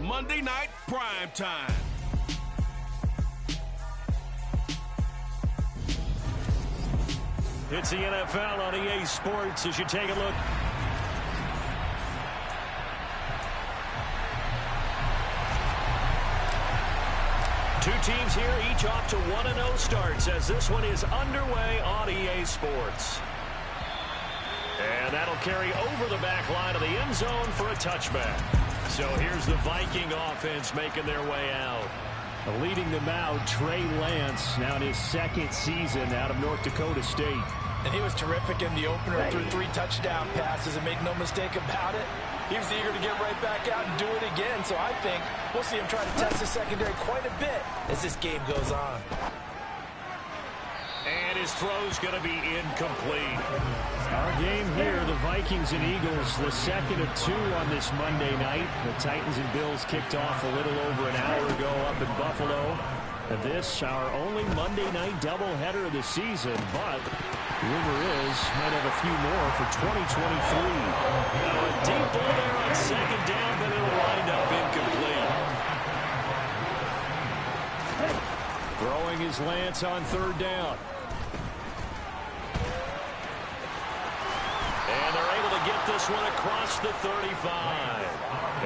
Monday Night Prime Time. It's the NFL on EA Sports as you take a look. Two teams here, each off to 1-0 starts as this one is underway on EA Sports. And that'll carry over the back line of the end zone for a touchback. So here's the Viking offense making their way out. Leading them out, Trey Lance, now in his second season out of North Dakota State. And he was terrific in the opener, threw 3 touchdown passes, and make no mistake about it, he was eager to get right back out and do it again. So I think we'll see him try to test the secondary quite a bit as this game goes on. And his throw's going to be incomplete. Our game here, the Vikings and Eagles, the second of 2 on this Monday night. The Titans and Bills kicked off a little over an hour ago up in Buffalo. And this, our only Monday night doubleheader of the season. But rumor is, might have a few more for 2023. Now a deep ball there on second down, but it'll wind up incomplete. Throwing is Lance on third down. And they're able to get this one across the 35.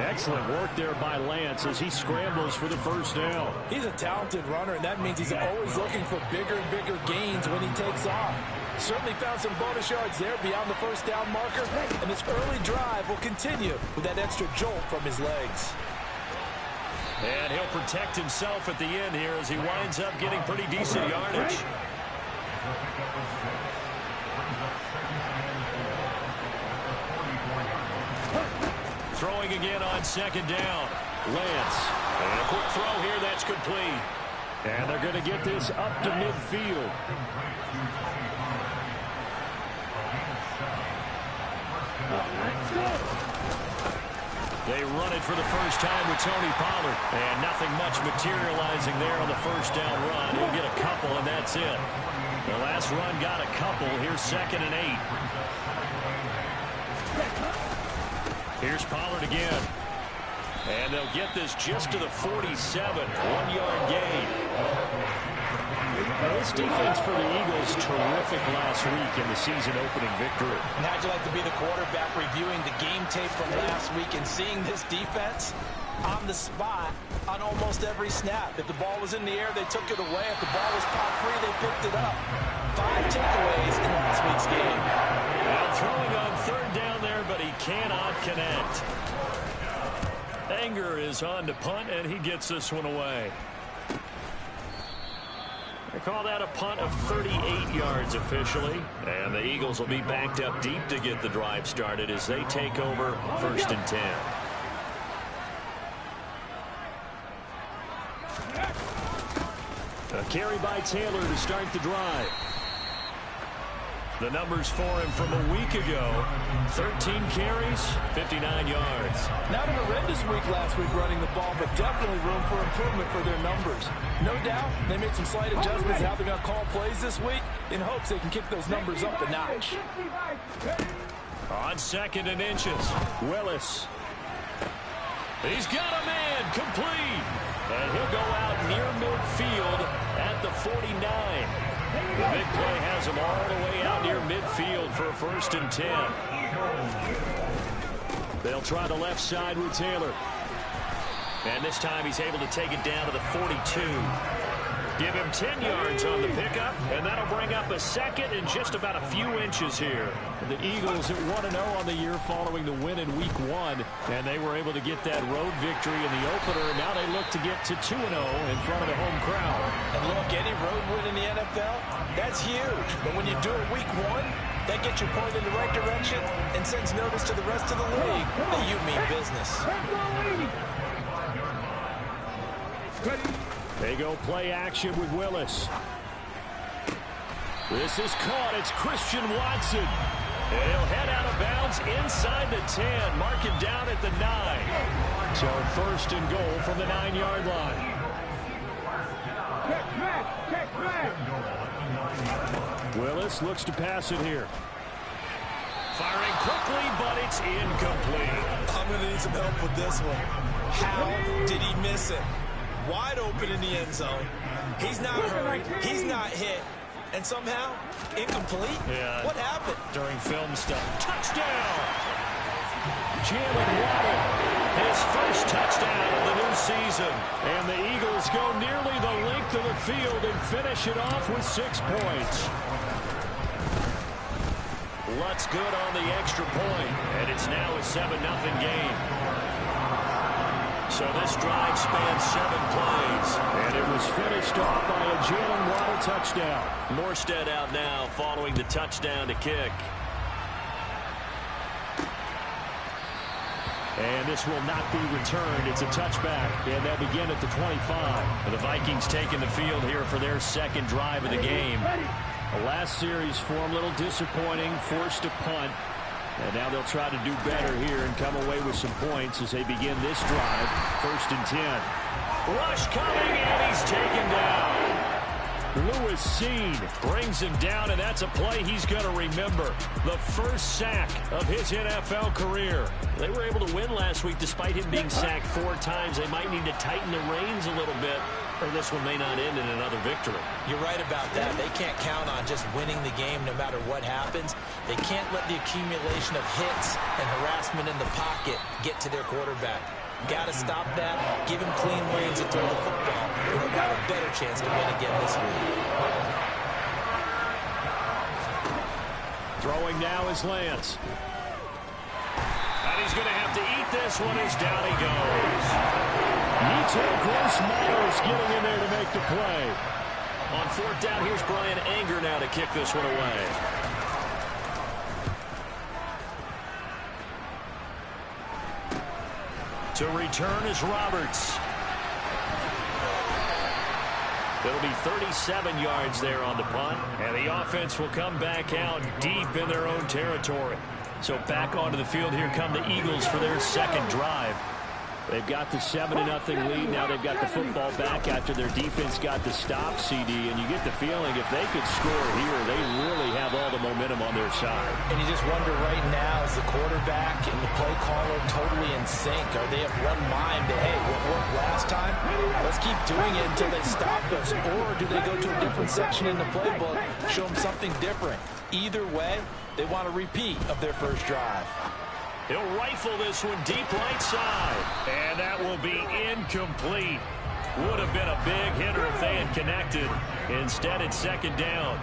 Excellent work there by Lance as he scrambles for the first down. He's a talented runner, and that means he's always looking for bigger and bigger gains when he takes off. Certainly found some bonus yards there beyond the first down marker, and this early drive will continue with that extra jolt from his legs. And he'll protect himself at the end here as he winds up getting pretty decent yardage. Throwing again on second down. Lance. And a quick throw here that's complete. And they're going to get this up to midfield. They run it for the first time with Tony Pollard. And nothing much materializing there on the first down run. He'll get a couple, and that's it. The last run got a couple. Here's 2nd and 8. Here's Pollard again. And they'll get this just to the 47. 1-yard gain. Now, this defense for the Eagles, terrific last week in the season-opening victory. And how'd you like to be the quarterback reviewing the game tape from last week and seeing this defense on the spot on almost every snap? If the ball was in the air, they took it away. If the ball was popped free, they picked it up. 5 takeaways in last week's game. Now throwing on third down there, but he cannot connect. Anger is on to punt, and he gets this one away. They call that a punt of 38 yards officially. And the Eagles will be backed up deep to get the drive started as they take over 1st and 10. A carry by Taylor to start the drive. The numbers for him from a week ago, 13 carries, 59 yards. Not an horrendous week last week running the ball, but definitely room for improvement for their numbers. No doubt they made some slight adjustments how they're going to call plays this week in hopes they can kick those numbers up a notch. On 2nd and inches, Willis. He's got a man, complete. And he'll go out near midfield at the 49. The big play has him all the way out near midfield for a 1st and 10. They'll try the left side with Taylor. And this time he's able to take it down to the 42. Give him 10 yards on the pickup, and that'll bring up a 2nd and just about a few inches here. The Eagles at 1-0 on the year following the win in Week 1, and they were able to get that road victory in the opener, and now they look to get to 2-0 in front of the home crowd. And look, any road win in the NFL, that's huge. But when you do it Week 1, that gets you pointed in the right direction and sends notice to the rest of the league that you mean business. They go play action with Willis. This is caught. It's Christian Watson. He'll head out of bounds inside the 10. Mark him down at the 9. So 1st and goal from the 9-yard line. Willis looks to pass it here. Firing quickly, but it's incomplete. I'm going to need some help with this one. How Listen, wide open in the end zone. He's not hurried. He's not hit. And somehow, incomplete? Yeah. What happened? During film stuff. Touchdown! Jalen Waddle, his first touchdown of the new season. And the Eagles go nearly the length of the field and finish it off with 6 points. Lutz good on the extra point, and it's now a 7-0 game. So this drive spans 7 plays. And it was finished off by a Jalen Waddle touchdown. Morstead out now following the touchdown to kick. And this will not be returned. It's a touchback, and they'll begin at the 25. The Vikings taking the field here for their second drive of the game. The last series for them, a little disappointing, forced a punt. And now they'll try to do better here and come away with some points as they begin this drive. 1st and 10. Rush coming, and he's taken down. Lewis Seen brings him down, and that's a play he's going to remember. The first sack of his NFL career. They were able to win last week despite him being sacked 4 times. They might need to tighten the reins a little bit, or this one may not end in another victory. You're right about that. They can't count on just winning the game no matter what happens. They can't let the accumulation of hits and harassment in the pocket get to their quarterback. Got to stop that. Give him clean lanes to throw the football. And they'll have a better chance to win again this week. Throwing now is Lance. And he's going to have to eat this one as down he goes. Nito Gross-Myers getting in there to make the play. On 4th down, here's Brian Anger now to kick this one away. To return is Roberts. It'll be 37 yards there on the punt. And the offense will come back out deep in their own territory. So back onto the field, here come the Eagles for their second drive. They've got the 7-0 lead. Now they've got the football back after their defense got the stop, CD. And you get the feeling if they could score here, they really have all the momentum on their side. And you just wonder right now, is the quarterback and the play caller totally in sync? Are they of one mind that, hey, what worked last time? Let's keep doing it until they stop us. Or do they go to a different section in the playbook, show them something different? Either way, they want a repeat of their first drive. He'll rifle this one deep right side. And that will be incomplete. Would have been a big hitter if they had connected. Instead, it's 2nd down.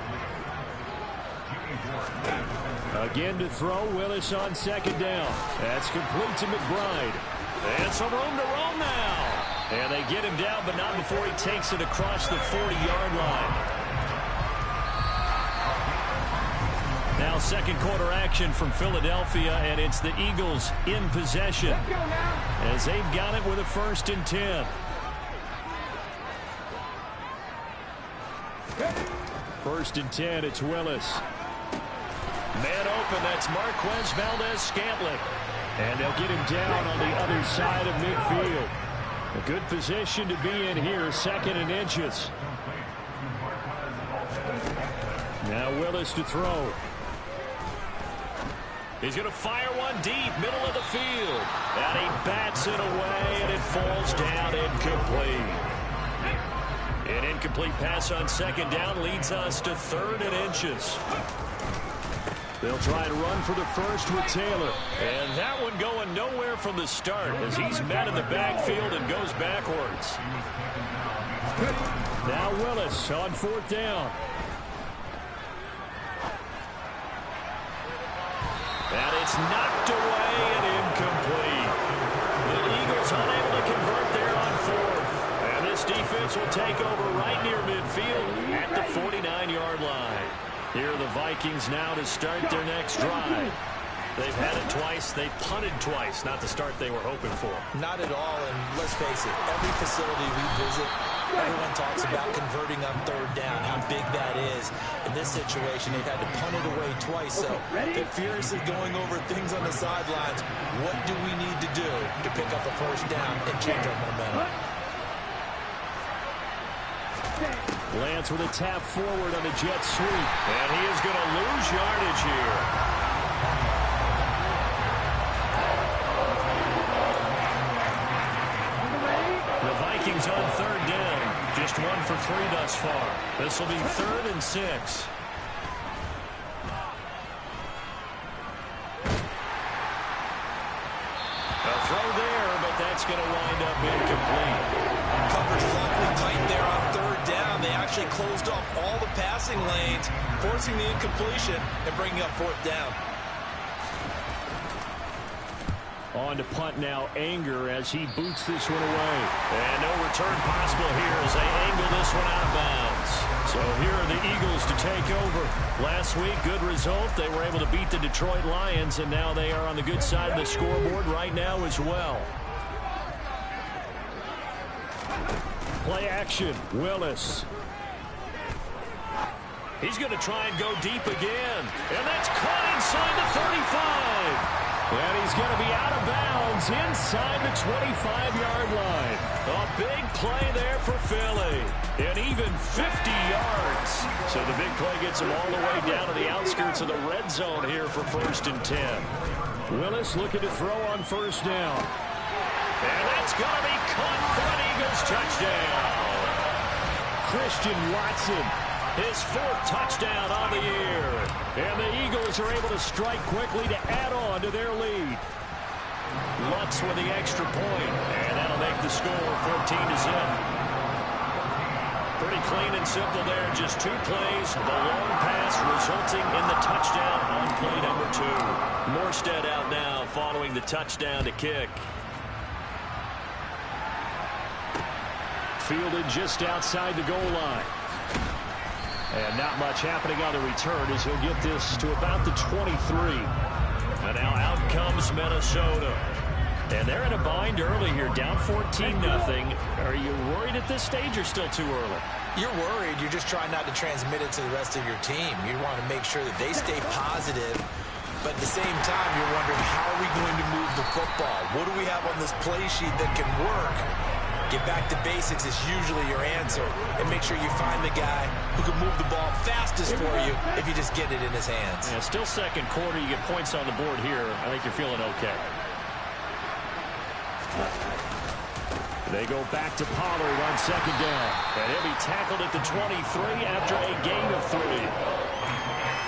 Again to throw, Willis on 2nd down. That's complete to McBride. And some room to roam now. And they get him down, but not before he takes it across the 40-yard line. Now 2nd quarter action from Philadelphia, and it's the Eagles in possession as they've got it with a 1st and 10. First and 10, it's Willis. Man open, that's Marquez Valdez-Scantling. And they'll get him down on the other side of midfield. A good position to be in here, 2nd and inches. Now Willis to throw. He's going to fire one deep, middle of the field. And he bats it away, and it falls down incomplete. An incomplete pass on 2nd down leads us to 3rd and inches. They'll try and run for the first with Taylor. And that one going nowhere from the start as he's met in the backfield and goes backwards. Now Willis on 4th down. And it's knocked away and incomplete. The Eagles unable to convert there on 4th. And this defense will take over right near midfield at the 49-yard line. Here are the Vikings now to start their next drive. They've had it twice. They've punted twice. Not the start they were hoping for. Not at all, and let's face it, every facility we visit, everyone talks about converting on 3rd down, how big that is. In this situation, they've had to punt it away twice, so they're furiously going over things on the sidelines. What do we need to do to pick up a 1st down and change our momentum? Lance with a tap forward on a jet sweep. And he is going to lose yardage here. The Vikings on third down. Just 1 for 3 thus far. This will be 3rd and 6. A throw there, but that's going to wind up incomplete. Coverage is awfully tight there on third down. They actually closed off all the passing lanes, forcing the incompletion and bringing up 4th down. On to punt now, Anger, as he boots this one away. And no return possible here as they angle this one out of bounds. So here are the Eagles to take over. Last week, good result. They were able to beat the Detroit Lions, and now they are on the good side of the scoreboard right now as well. Play action, Willis. He's going to try and go deep again. And that's caught inside the 35. And he's going to be out of bounds inside the 25-yard line. A big play there for Philly. And even 50 yards. So the big play gets him all the way down to the outskirts of the red zone here for 1st and 10. Willis looking to throw on 1st down. And that's going to be caught for an Eagles touchdown. Christian Watson. His 4th touchdown on the year. And the Eagles are able to strike quickly to add on to their lead. Lutz with the extra point. And that'll make the score 14-0. Pretty clean and simple there. Just 2 plays. The long pass resulting in the touchdown on play number 2. Morstead out now following the touchdown to kick. Fielded just outside the goal line. And not much happening on the return as he'll get this to about the 23. And now out comes Minnesota. And they're in a bind early here, down 14-0. Are you worried at this stage or still too early? You're worried. You're just trying not to transmit it to the rest of your team. You want to make sure that they stay positive. But at the same time, you're wondering, how are we going to move the football? What do we have on this play sheet that can work? Get back to basics is usually your answer. And make sure you find the guy who can move the ball fastest for you if you just get it in his hands. Yeah, still second quarter. You get points on the board here. I think you're feeling okay. They go back to Pollard on 2nd down. And he'll be tackled at the 23 after a gain of 3.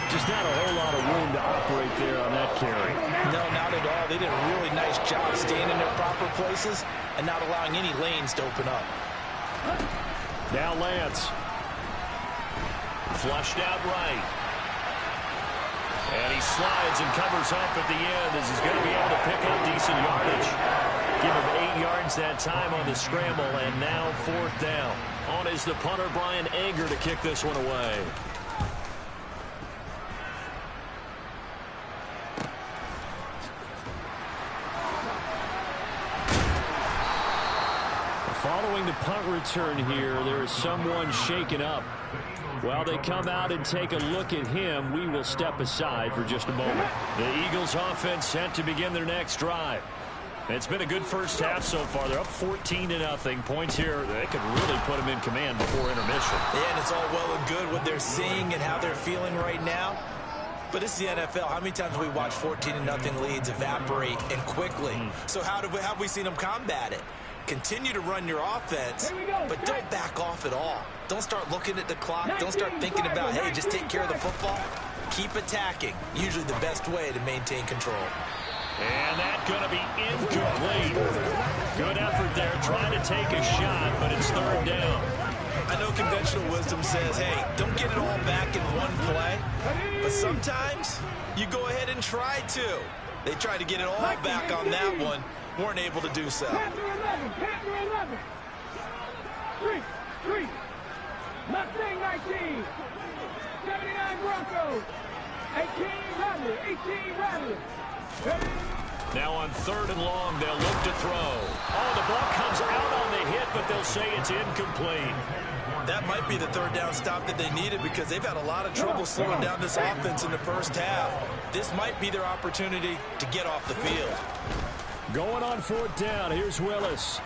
Just not a whole lot of room to operate there on that carry. No, not at all. They did a really nice job staying in their proper places and not allowing any lanes to open up. Now Lance. Flushed out right. And he slides and covers up at the end as he's going to be able to pick up decent yardage. Give him 8 yards that time on the scramble, and now 4th down. On is the punter, Brian Anger, to kick this one away. Following the punt return here, there is someone shaken up. While they come out and take a look at him, we will step aside for just a moment. The Eagles offense set to begin their next drive. It's been a good first half so far. They're up 14-0. Points here, they could really put them in command before intermission. Yeah, and it's all well and good what they're seeing and how they're feeling right now. But it's the NFL. How many times have we watched 14-0 leads evaporate and quickly? So how have we seen them combat it? Continue to run your offense, but don't back off at all. Don't start looking at the clock. Don't start thinking about, hey, just take care of the football. Keep attacking. Usually the best way to maintain control. And that's going to be incomplete. Good effort there, trying to take a shot, but it's 3rd down. I know conventional wisdom says, hey, don't get it all back in one play. But sometimes you go ahead and try to. They tried to get it all back on that one. Weren't able to do so. Panther 11. Three. Mustang 19. 79 Broncos. 18 Rattlers. Now on 3rd and long, they'll look to throw. Oh, the ball comes out on the hit, but they'll say it's incomplete. That might be the 3rd down stop that they needed because they've had a lot of trouble slowing down this offense in the first half. This might be their opportunity to get off the field. Going on 4th down. Here's Willis.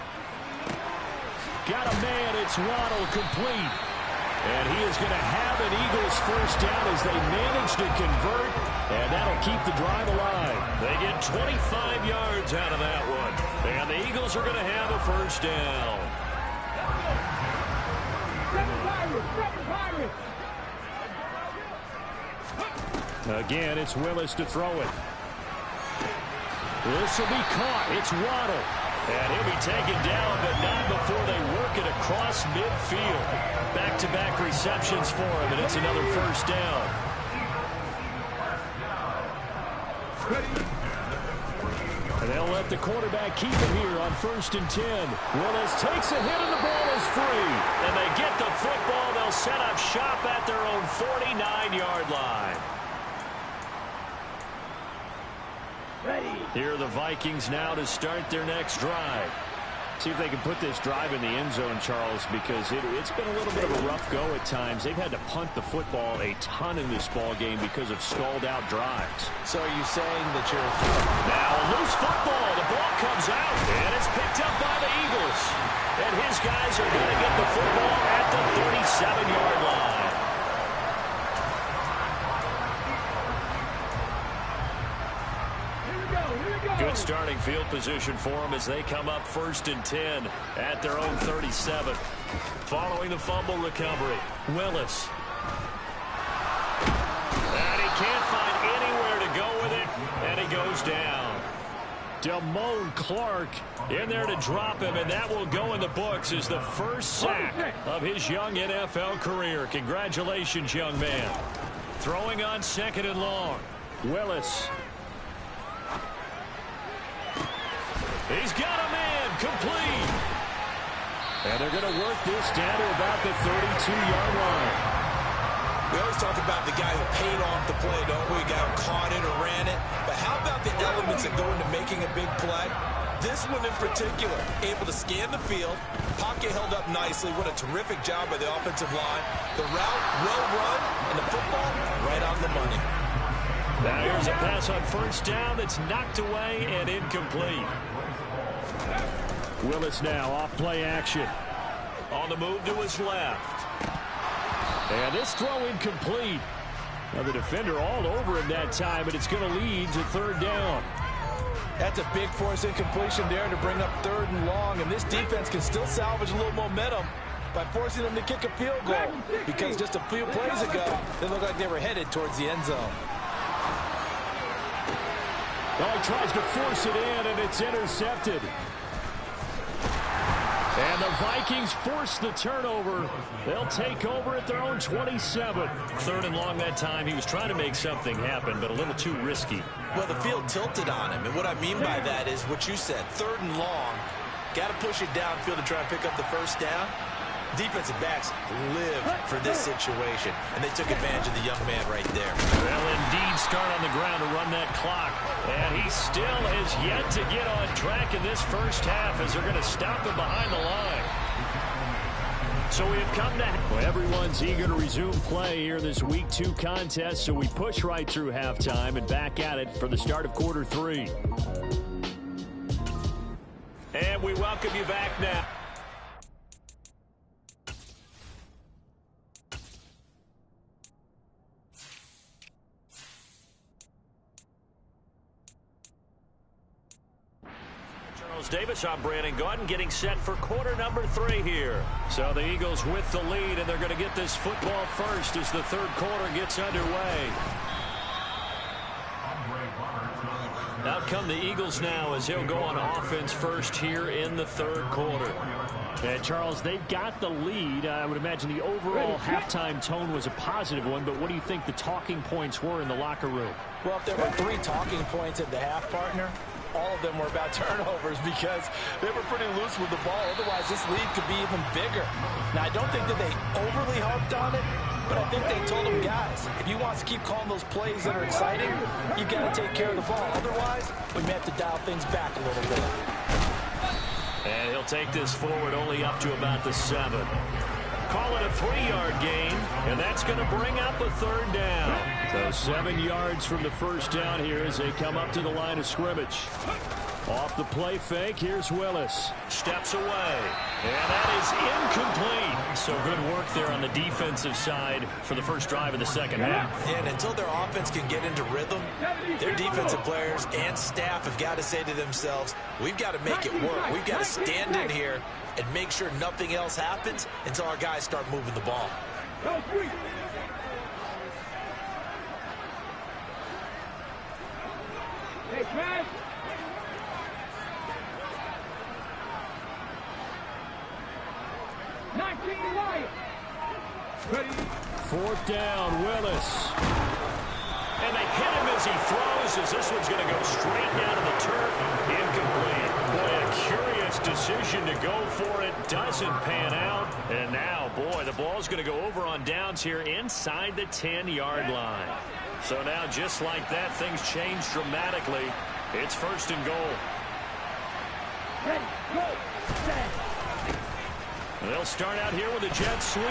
Got a man. It's Waddle, complete. And he is going to have an Eagles 1st down as they manage to convert. And that'll keep the drive alive. They get 25 yards out of that one. And the Eagles are going to have a 1st down. Again, it's Willis to throw it. This will be caught. It's Waddle. And he'll be taken down, but not before they work it across midfield. Back-to-back receptions for him, and it's another first down. And they'll let the quarterback keep it here on 1st and 10. Willis takes a hit, and the ball is free. And they get the football. They'll set up shop at their own 49-yard line. Here are the Vikings now to start their next drive. See if they can put this drive in the end zone, Charles, because it's been a little bit of a rough go at times. They've had to punt the football a ton in this ball game because of stalled-out drives. So are you saying that you're... Now a loose football. The ball comes out, and it's picked up by the Eagles. And his guys are going to get the football at the 37-yard line. Good starting field position for them as they come up 1st and 10 at their own 37. Following the fumble recovery, Willis. And he can't find anywhere to go with it, and he goes down. Damone Clark in there to drop him, and that will go in the books as the first sack of his young NFL career. Congratulations, young man. Throwing on 2nd and long. Willis. He's got a man complete. And they're going to work this down to about the 32-yard line. We always talk about the guy who paid off the play, don't we? The guy who caught it or ran it. But how about the elements that go into making a big play? This one in particular, able to scan the field, pocket held up nicely. What a terrific job by the offensive line. The route, well run, and the football right on the money. Now here's a pass on 1st down that's knocked away and incomplete. Willis now off play action. On the move to his left. And this throw incomplete. Now the defender all over him that time, but it's going to lead to 3rd down. That's a big force incompletion there to bring up 3rd and long, and this defense can still salvage a little momentum by forcing them to kick a field goal, because just a few plays ago, they looked like they were headed towards the end zone. Oh, he tries to force it in, and it's intercepted. And the Vikings force the turnover. They'll take over at their own 27. 3rd and long that time. He was trying to make something happen, but a little too risky. Well, the field tilted on him, and what I mean by that is what you said. 3rd and long. Got to push it downfield to try and pick up the first down. Defensive backs live for this situation, and they took advantage of the young man right there. Well, indeed, start on the ground to run that clock. And he still has yet to get on track in this first half as they're going to stop him behind the line. So we have come to... Well, everyone's eager to resume play here in this Week 2 contest, so we push right through halftime and back at it for the start of quarter 3. And we welcome you back now. Davis, I'm Brandon Gordon, getting set for quarter number 3 here. So the Eagles with the lead, and they're going to get this football first as the 3rd quarter gets underway. Out come the Eagles now as he'll go on offense first here in the 3rd quarter. And Charles, they've got the lead. I would imagine the overall halftime tone was a positive one, but what do you think the talking points were in the locker room? Well, if there were 3 talking points at the half, partner, all of them were about turnovers because they were pretty loose with the ball. Otherwise, this lead could be even bigger. Now, I don't think that they overly harped on it, but I think they told them, guys, if you want to keep calling those plays that are exciting, you've got to take care of the ball. Otherwise, we may have to dial things back a little bit. And he'll take this forward only up to about the 7. Call it a 3-yard gain, and that's going to bring up a 3rd down. So 7 yards from the first down here as they come up to the line of scrimmage. Off the play fake, here's Willis. Steps away, and that is incomplete. So good work there on the defensive side for the first drive of the second half. And until their offense can get into rhythm, their defensive players and staff have got to say to themselves, we've got to make it work. We've got to stand in here and make sure nothing else happens until our guys start moving the ball. Go three. Hey, pass. Ready? Fourth down, Willis. And they hit him as he throws, as this one's going to go straight down to the turf. Incomplete. Boy, a curious decision to go for it. Doesn't pan out. And now, boy, the ball's going to go over on downs here inside the 10-yard line. So now, just like that, things change dramatically. It's first and goal. Ready, go, set. They'll start out here with a jet sweep.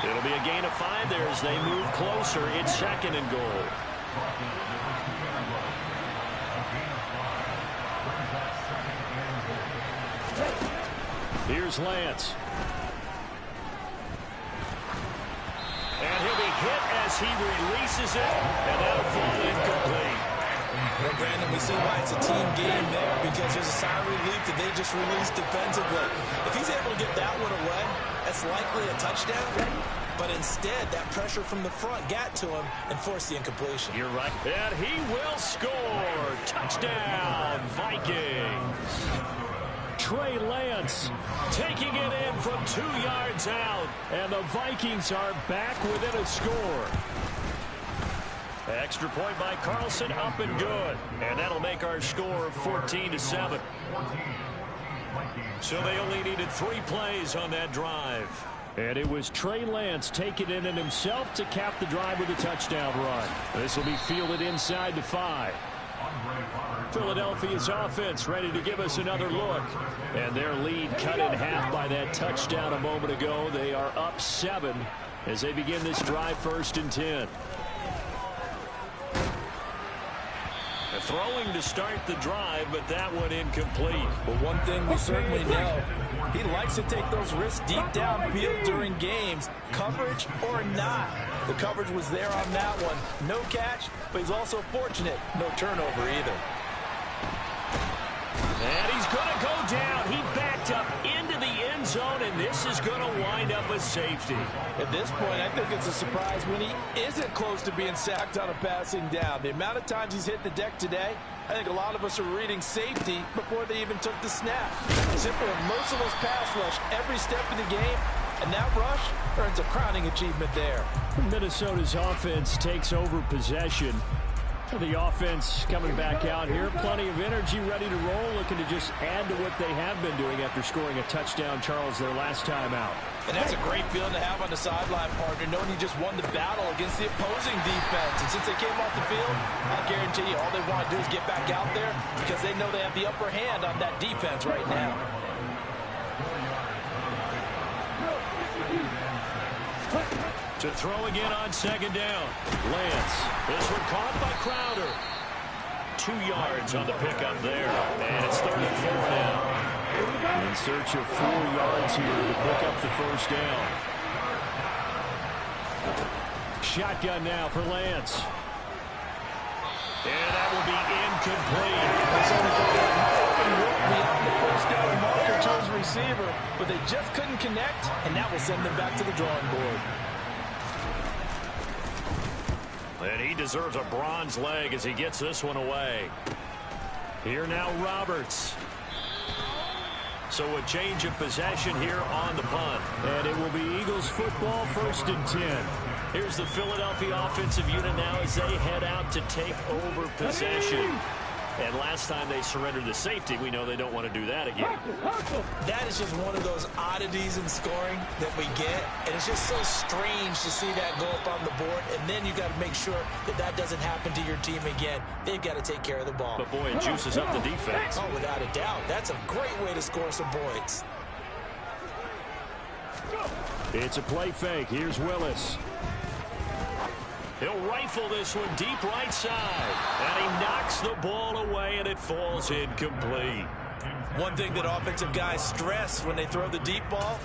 It'll be a gain of 5 there as they move closer. It's second and goal. Here's Lance. And he'll be hit as he releases it, and that'll fall incomplete. Well, Brandon, we see why it's a team game there, because there's a sign of relief that they just released defensively. If he's able to get that one away, that's likely a touchdown. But instead, that pressure from the front got to him and forced the incompletion. You're right. And he will score. Touchdown, Vikings. Trey Lance taking it in from 2 yards out. And the Vikings are back within a score. Extra point by Carlson, up and good. And that'll make our score 14-7. So they only needed 3 plays on that drive. And it was Trey Lance taking it in himself to cap the drive with a touchdown run. This will be fielded inside the 5. Philadelphia's offense ready to give us another look. And their lead cut in half by that touchdown a moment ago. They are up 7 as they begin this drive, first and 10. Throwing to start the drive, but that one incomplete. But one thing we certainly know, he likes to take those risks deep downfield during games, coverage or not. The coverage was there on that one. No catch, but he's also fortunate. No turnover either. And he's going to go down. He backed up into the end zone, and this is going to wind up a safety. At this point, I think it's a surprise when he isn't close to being sacked on a passing down. The amount of times he's hit the deck today, I think a lot of us are reading safety before they even took the snap. Simply a merciless pass rush every step of the game, and that rush earns a crowning achievement there. Minnesota's offense takes over possession. The offense coming back out here. Plenty of energy, ready to roll, looking to just add to what they have been doing after scoring a touchdown, Charles, their last time out. And that's a great feeling to have on the sideline, partner, knowing you just won the battle against the opposing defense. And since they came off the field, I guarantee you all they want to do is get back out there because they know they have the upper hand on that defense right now. To throw again on second down. Lance. This one caught by Crowder. 2 yards on the pickup there. And it's 3rd and 4 now. In search of 4 yards here to pick up the first down. Shotgun now for Lance. And that will be incomplete. Beyond the first down marker to his receiver, but they just couldn't connect, and that will send them back to the drawing board. And he deserves a bronze leg as he gets this one away. Here now, Roberts. So a change of possession here on the punt. And it will be Eagles football, 1st and 10. Here's the Philadelphia offensive unit now as they head out to take over possession. And last time they surrendered the safety, we know they don't want to do that again. That is just one of those oddities in scoring that we get. And it's just so strange to see that go up on the board. And then you got to make sure that that doesn't happen to your team again. They've got to take care of the ball. But, boy, it juices up the defense. Oh, without a doubt. That's a great way to score some points. It's a play fake. Here's Willis. He'll rifle this one deep right side. And he knocks the ball away, and it falls incomplete. One thing that offensive guys stress when they throw the deep ball,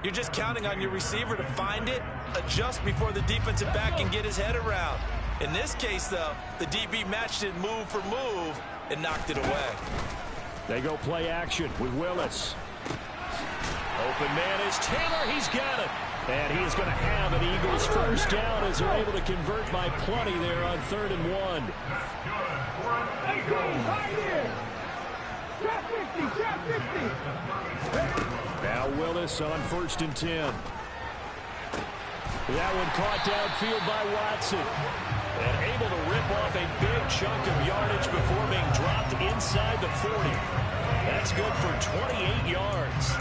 you're just counting on your receiver to find it, adjust before the defensive back can get his head around. In this case, though, the DB matched it move for move and knocked it away. They go play action with Willis. Open man is Taylor. He's got it. And he is going to have an Eagles first down as they're able to convert by plenty there on 3rd and 1. Now Willis on 1st and 10. That one caught downfield by Watson. And able to rip off a big chunk of yardage before being dropped inside the 40. That's good for 28 yards.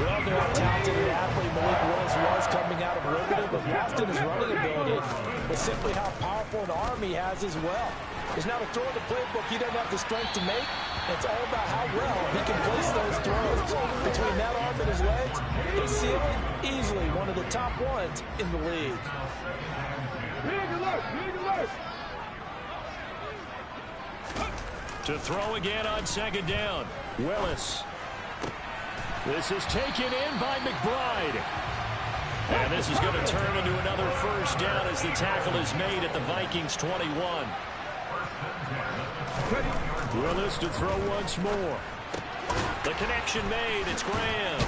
Well, they're how talented an athlete Malik Willis was coming out of Liberty, but lost in his running ability, but simply how powerful an arm he has as well. There's not a throw in the playbook he doesn't have the strength to make. It's all about how well he can place those throws. Between that arm and his legs, his ceiling, easily one of the top ones in the league. To throw again on 2nd down. Willis. This is taken in by McBride. And this is going to turn into another first down as the tackle is made at the Vikings 21. Willis to throw once more. The connection made. It's Graham.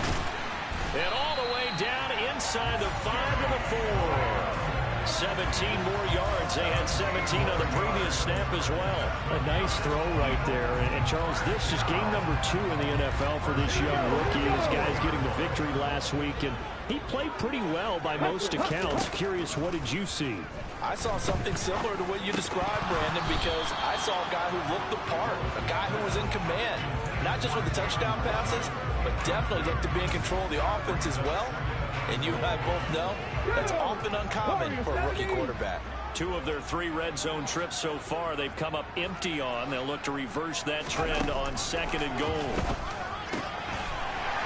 And all the way down inside the 5 to the 4. 17 more yards. They had 17 on the previous snap as well. A nice throw right there. And Charles, this is game number 2 in the NFL for this young rookie. This guy's getting the victory last week, and he played pretty well by most accounts. Curious, what did you see? I saw something similar to what you described, Brandon, because I saw a guy who looked the part, a guy who was in command, not just with the touchdown passes, but definitely looked to be in control of the offense as well. And you and I both know that's often uncommon for a rookie quarterback. 2 of their 3 red zone trips so far they've come up empty on. They'll look to reverse that trend on 2nd and goal.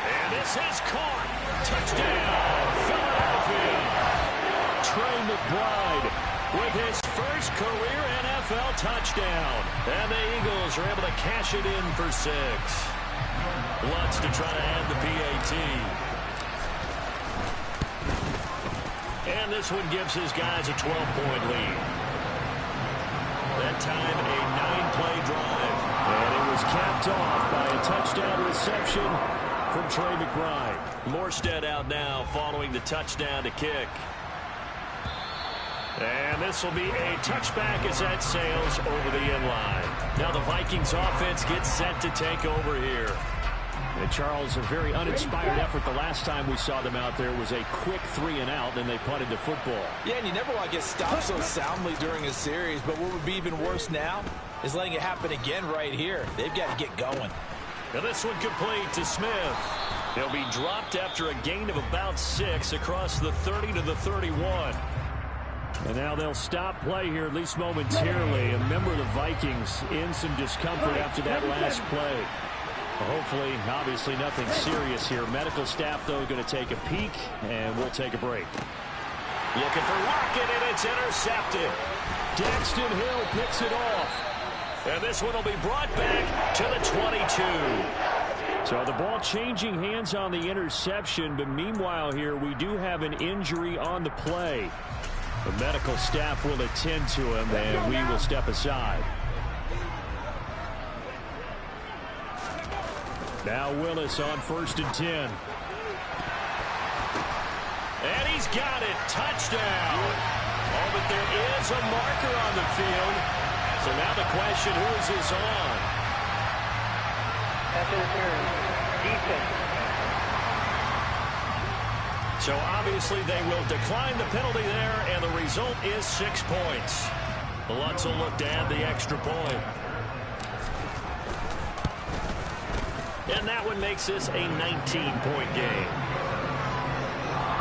And this is caught. Touchdown, Philadelphia. Trey McBride with his first career NFL touchdown. And the Eagles are able to cash it in for 6. Lutz to try to add the PAT. And this one gives his guys a 12-point lead. That time, a 9-play drive. And it was capped off by a touchdown reception from Trey McBride. Morstead out now following the touchdown to kick. And this will be a touchback as that sails over the end line. Now the Vikings offense gets set to take over here. And Charles, a very uninspired effort the last time we saw them out there was a quick 3-and-out, and they punted the football. Yeah, and you never want to get stopped so soundly during a series, but what would be even worse now is letting it happen again right here. They've got to get going. Now this one complete to Smith. He'll be dropped after a gain of about 6 across the 30 to the 31. And now they'll stop play here, at least momentarily. A member of the Vikings in some discomfort after that last play. Hopefully, obviously nothing serious here. Medical staff, though, going to take a peek, and we'll take a break. Looking for Lockett, and it's intercepted. Daxton Hill picks it off. And this one will be brought back to the 22. So the ball changing hands on the interception, but meanwhile here, we do have an injury on the play. The medical staff will attend to him, and we will step aside. Now Willis on 1st and 10. And he's got it. Touchdown. Oh, but there is a marker on the field. So now the question, who is this on? That's interference. Defense. So obviously they will decline the penalty there, and the result is 6 points. Lutz will look to add the extra point. And that one makes this a 19-point game.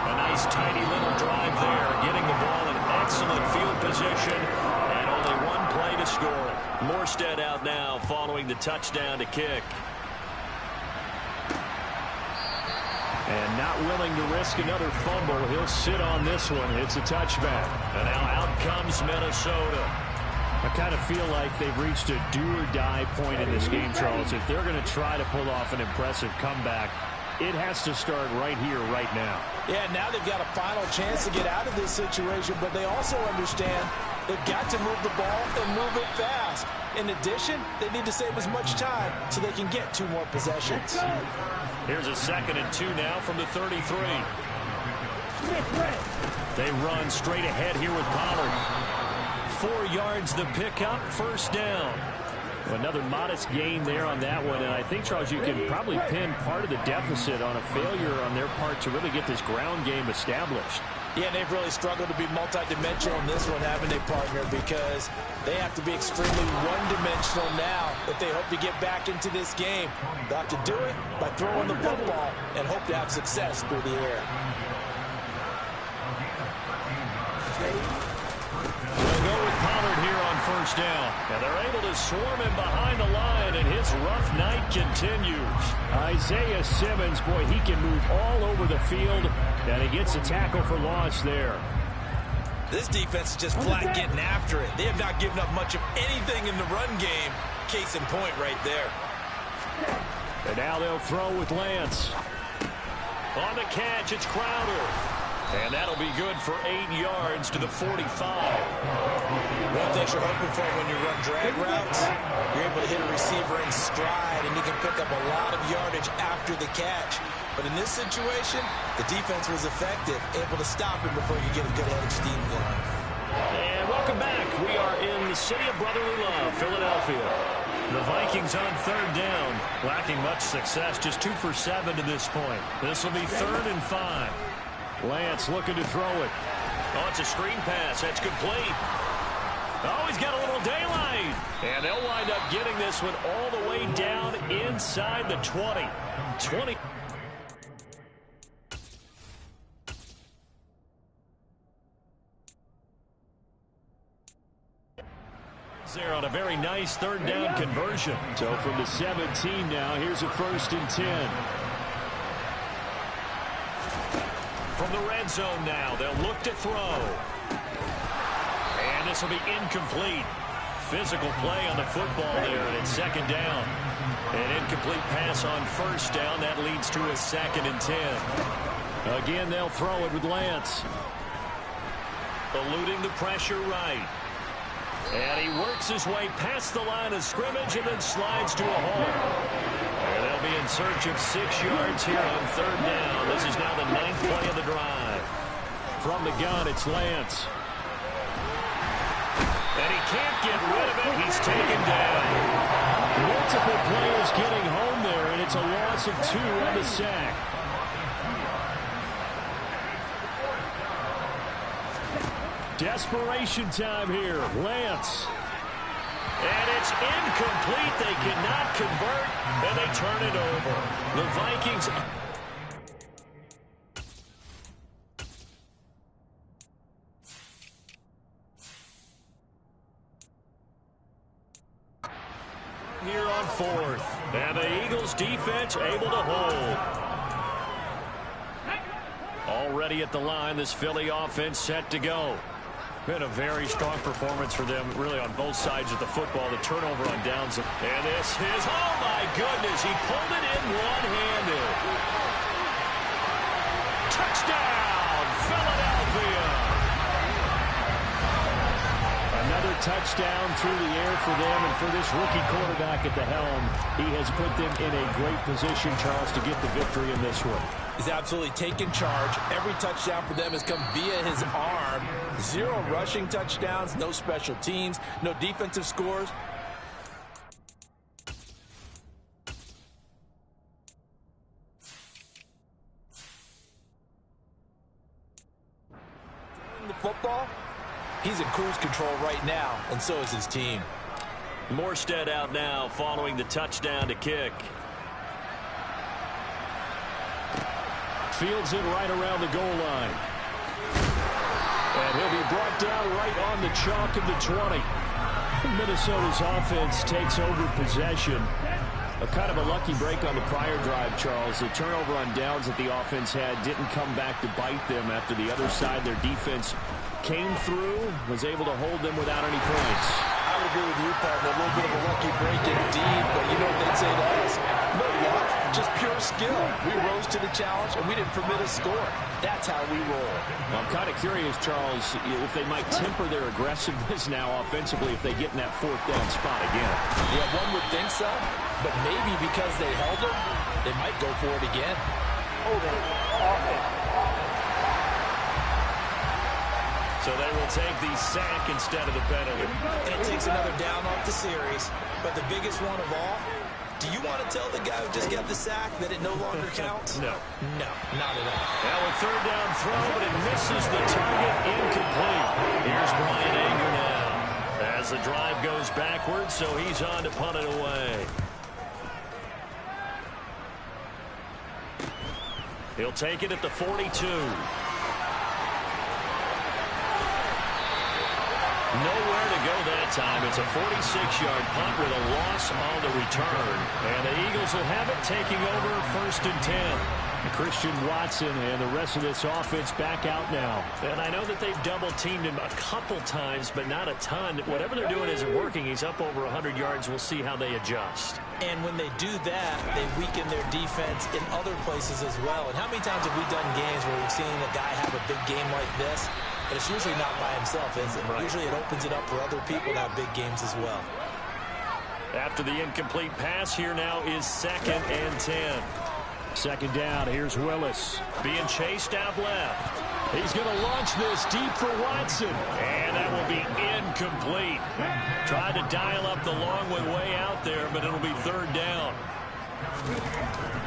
A nice tiny little drive there, getting the ball in excellent field position, and only 1 play to score it. Morstead out now following the touchdown to kick. And not willing to risk another fumble. He'll sit on this one. It's a touchback. And now out comes Minnesota. I kind of feel like they've reached a do-or-die point in this game, Charles. If they're going to try to pull off an impressive comeback, it has to start right here, right now. Yeah, now they've got a final chance to get out of this situation, but they also understand They've got to move the ball and move it fast. In addition, they need to save as much time so they can get 2 more possessions. Here's a 2nd and 2 now from the 33. They run straight ahead here with Pollard. 4 yards the pickup, 1st down. Another modest gain there on that one, and I think, Charles, you can probably pin part of the deficit on a failure on their part to really get this ground game established. Yeah, and they've really struggled to be multidimensional in this one, haven't they, partner? Because they have to be extremely one-dimensional now if they hope to get back into this game. They'll have to do it by throwing the football and hope to have success through the air. They'll go with Pollard here on 1st down. And they're able to swarm him behind the line, and his rough night continues. Isaiah Simmons, boy, he can move all over the field, and he gets a tackle for loss there. This defense is just flat getting after it. They have not given up much of anything in the run game. Case in point right there. And now they'll throw with Lance. On the catch, it's Crowder. And that'll be good for 8 yards to the 45. One thing you're hoping for when you run drag routes, you're able to hit a receiver in stride, and you can pick up a lot of yardage after the catch. But in this situation, the defense was effective, able to stop him before you get a good head of steam going. And welcome back. We are in the city of brotherly love, Philadelphia. The Vikings on 3rd down, lacking much success, just 2 for 7 to this point. This will be 3rd and 5. Lance looking to throw it. Oh, it's a screen pass. That's complete. Oh, he's got a little daylight. And they'll wind up getting this one all the way down inside the 20. 20. There on a very nice 3rd down conversion. So from the 17 now, here's a 1st and 10. From the red zone now, they'll look to throw. And this will be incomplete. Physical play on the football there, and it's 2nd down. An incomplete pass on 1st down. That leads to a 2nd and 10. Again, they'll throw it with Lance. Eluding the pressure right. And he works his way past the line of scrimmage and then slides to a hole. And they'll be in search of 6 yards here on 3rd down. This is now the 9th play of the drive. From the gun, it's Lance. And he can't get rid of it. He's taken down. Multiple players getting home there, and it's a loss of 2 on the sack. Desperation time here. Lance. And it's incomplete. They cannot convert, and they turn it over. The Vikings. Here on 4th. And the Eagles defense able to hold. Already at the line, this Philly offense set to go. Been a very strong performance for them, really, on both sides of the football. The turnover on downs. And this is, oh my goodness, he pulled it in one-handed. Touchdown, Philadelphia. Another touchdown through the air for them, and for this rookie quarterback at the helm, he has put them in a great position, Charles, to get the victory in this one. He's absolutely taken charge. Every touchdown for them has come via his arm. 0 rushing touchdowns, no special teams, no defensive scores. The football, he's in cruise control right now, and so is his team. Morstead out now following the touchdown to kick. Fields it right around the goal line. And he'll be brought down right on the chalk of the 20. Minnesota's offense takes over possession. A kind of a lucky break on the prior drive, Charles. The turnover on downs that the offense had didn't come back to bite them after the other side. Their defense came through, was able to hold them without any points. I would agree with you, partner. A little bit of a lucky break indeed, but you know what they'd say to us? No luck, just pure skill. We rose to the challenge, and we didn't permit a score. That's how we roll. Well, I'm kind of curious, Charles, if they might temper their aggressiveness now offensively if they get in that fourth down spot again. Yeah, one would think so, but maybe because they held them, they might go for it again. Holding. Offense. So they will take the sack instead of the penalty. And it takes another down off the series. But the biggest one of all, do you want to tell the guy who just got the sack that it no longer counts? No. No, not at all. Now a third down throw, but it misses the target, incomplete. Here's Brian Anger now as the drive goes backwards, so he's on to punt it away. He'll take it at the 42. Nowhere to go that time. It's a 46-yard punt with a loss on the return. And the Eagles will have it, taking over 1st and 10. Christian Watson and the rest of this offense back out now. And I know that they've double-teamed him a couple times, but not a ton. Whatever they're doing isn't working. He's up over 100 yards. We'll see how they adjust. And when they do that, they weaken their defense in other places as well. And how many times have we done games where we've seen a guy have a big game like this? But it's usually not by himself, is it? Right. Usually it opens it up for other people to have big games as well. After the incomplete pass, here now is 2nd and 10. 2nd down, here's Willis. Being chased out left. He's going to launch this deep for Watson. And that will be incomplete. Tried to dial up the long one way out there, but it'll be 3rd down.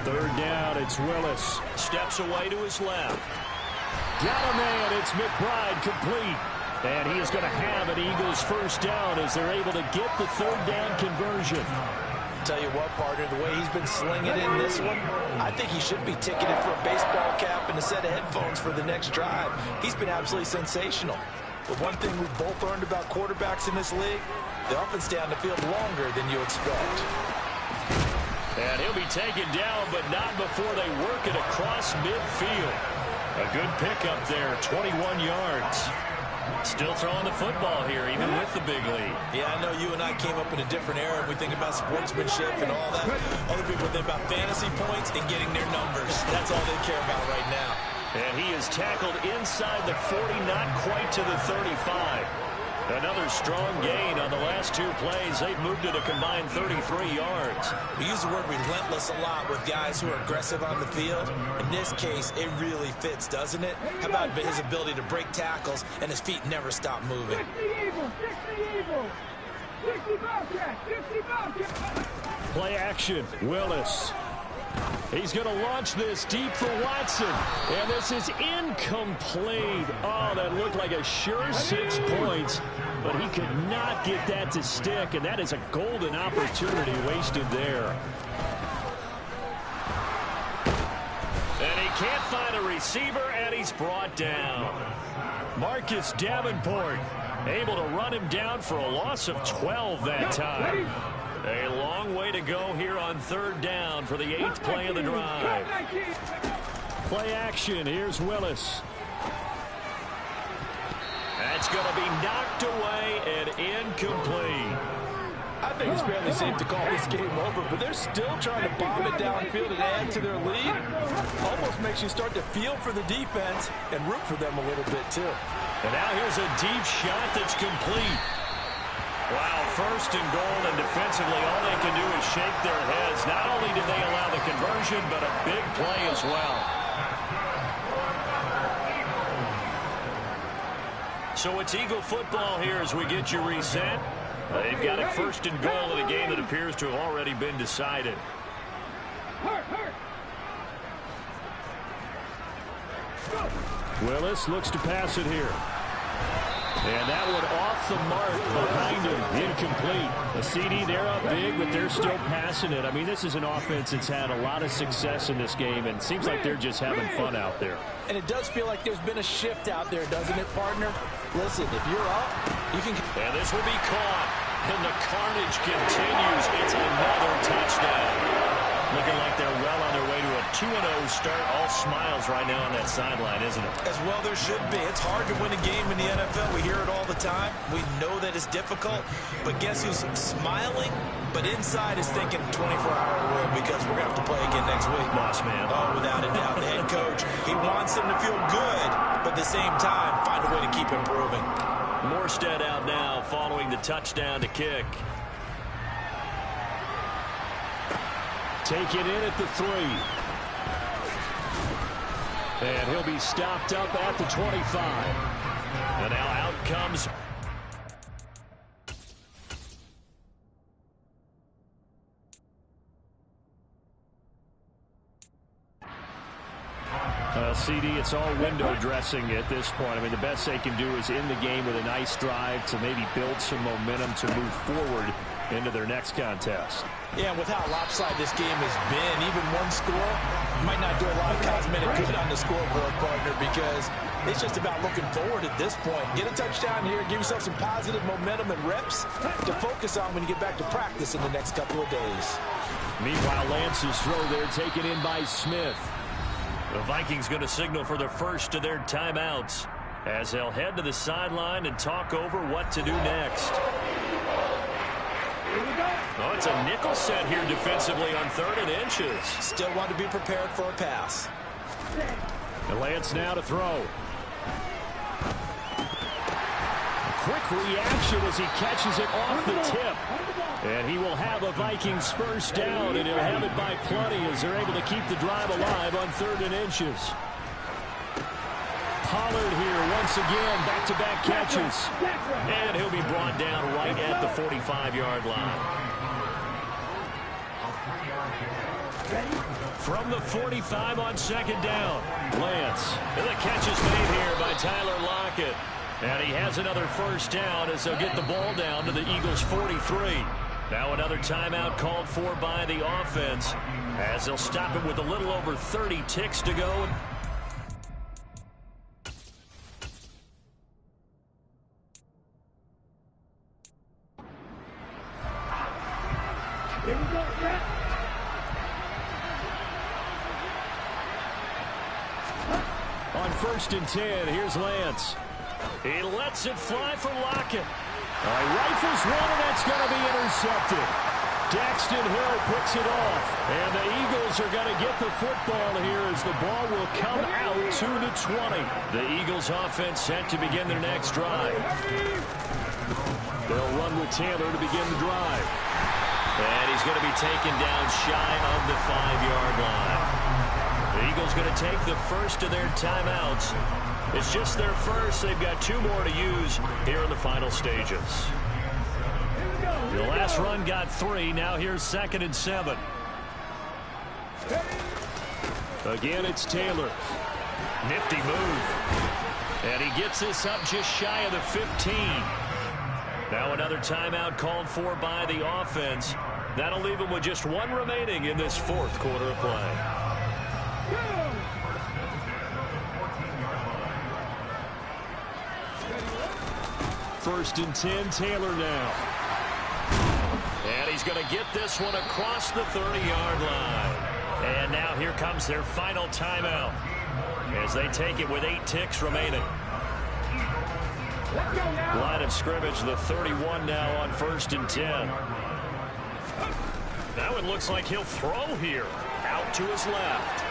3rd down, it's Willis. Steps away to his left. Got a man, it's McBride complete. And he is going to have an Eagles 1st down as they're able to get the 3rd down conversion. Tell you what, partner, the way he's been slinging in this one, I think he should be ticketed for a baseball cap and a set of headphones for the next drive. He's been absolutely sensational. But one thing we've both learned about quarterbacks in this league, they often stay on the field longer than you expect. And he'll be taken down, but not before they work it across midfield. A good pickup there, 21 yards. Still throwing the football here, even with the big lead. Yeah, I know you and I came up in a different era. We think about sportsmanship and all that. Other people think about fantasy points and getting their numbers. That's all they care about right now. And he is tackled inside the 40, not quite to the 35. Another strong gain on the last 2 plays. They've moved it a combined 33 yards. We use the word relentless a lot with guys who are aggressive on the field. In this case, it really fits, doesn't it? How about his ability to break tackles and his feet never stop moving? 60 Bobcats! 60 Bobcats! Play action, Willis. He's going to launch this deep for Watson. And this is incomplete. Oh, that looked like a sure 6 points. But he could not get that to stick. And that is a golden opportunity wasted there. And he can't find a receiver, and he's brought down. Marcus Davenport able to run him down for a loss of 12 that time. A long way to go here on 3rd down for the 8th play of the drive. Play action. Here's Willis. That's going to be knocked away and incomplete. I think it's fairly safe to call this game over, but they're still trying to bomb it downfield and add to their lead. Almost makes you start to feel for the defense and root for them a little bit, too. And now here's a deep shot that's complete. Wow, 1st and goal, and defensively all they can do is shake their heads. Not only did they allow the conversion, but a big play as well. So it's Eagle football here as we get you reset. They've got it 1st and goal in a game that appears to have already been decided. Willis looks to pass it here. And that one off the mark behind him. Incomplete. A CD, they're up big, but they're still passing it. I mean, this is an offense that's had a lot of success in this game, and it seems like they're just having fun out there. And it does feel like there's been a shift out there, doesn't it, partner? Listen, if you're up, you can... And this will be caught. And the carnage continues. It's another touchdown. Looking like they're well on their way to a 2-0 start, all smiles right now on that sideline, isn't it? As well there should be. It's hard to win a game in the NFL. We hear it all the time. We know that it's difficult. But guess who's smiling? But inside is thinking 24-hour world because we're going to have to play again next week. Boss man. Oh, without a doubt. The head coach, he wants them to feel good, but at the same time, find a way to keep improving. Morstead out now following the touchdown to kick. Take it in at the 3. And he'll be stopped up at the 25. And now out comes CD, it's all window dressing at this point. I mean, the best they can do is end the game with a nice drive to maybe build some momentum to move forward into their next contest. Yeah, with how lopsided this game has been, even one score might not do a lot of cosmetic good on the scoreboard, partner, because it's just about looking forward at this point. Get a touchdown here, give yourself some positive momentum and reps to focus on when you get back to practice in the next couple of days. Meanwhile, Lance's throw there taken in by Smith. the Vikings going to signal for the first of their timeouts as they'll head to the sideline and talk over what to do next. Oh, it's a nickel set here defensively on 3rd and inches. Still want to be prepared for a pass. And Lance now to throw. Quick reaction as he catches it off the tip. And he will have a Vikings first down, and he'll have it by plenty as they're able to keep the drive alive on 3rd and inches. Pollard here once again, back-to-back catches. And he'll be brought down right at the 45-yard line. From the 45 on 2nd down, Lance. And the catch is made here by Tyler Lockett. And he has another first down as they'll get the ball down to the Eagles' 43. Now another timeout called for by the offense as they'll stop it with a little over 30 ticks to go. Here we go, Brett. On 1st and 10, here's Lance. He lets it fly for Lockett. He rifles one, and that's going to be intercepted. Daxton Hill picks it off. And the Eagles are going to get the football here as the ball will come out 2-20. The Eagles offense set to begin their next drive. They'll run with Taylor to begin the drive. And he's going to be taken down shy of the 5-yard line. The Eagles going to take the first of their timeouts. It's just their first. They've got 2 more to use here in the final stages. The last run got 3. Now here's 2nd and 7. Again, it's Taylor. Nifty move. And he gets this up just shy of the 15. Now another timeout called for by the offense. That'll leave them with just 1 remaining in this 4th quarter of play. 1st and 10, Taylor now. And he's going to get this one across the 30-yard line. And now here comes their final timeout as they take it with 8 ticks remaining. Line of scrimmage, the 31 now on 1st and 10. Now it looks like he'll throw here. Out to his left.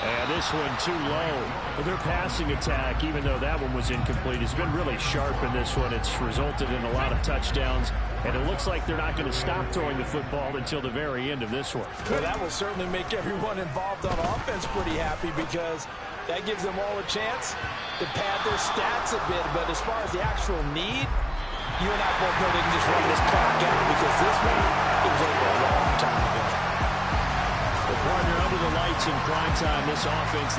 And this one too low. Their passing attack, even though that one was incomplete, has been really sharp in this one. It's resulted in a lot of touchdowns. And it looks like they're not going to stop throwing the football until the very end of this one. Well, that will certainly make everyone involved on offense pretty happy because that gives them all a chance to pad their stats a bit. But as far as the actual need, you and I both know they can just run this clock out because this one, it was over a long time ago. The partner under the lights in prime time, this offense.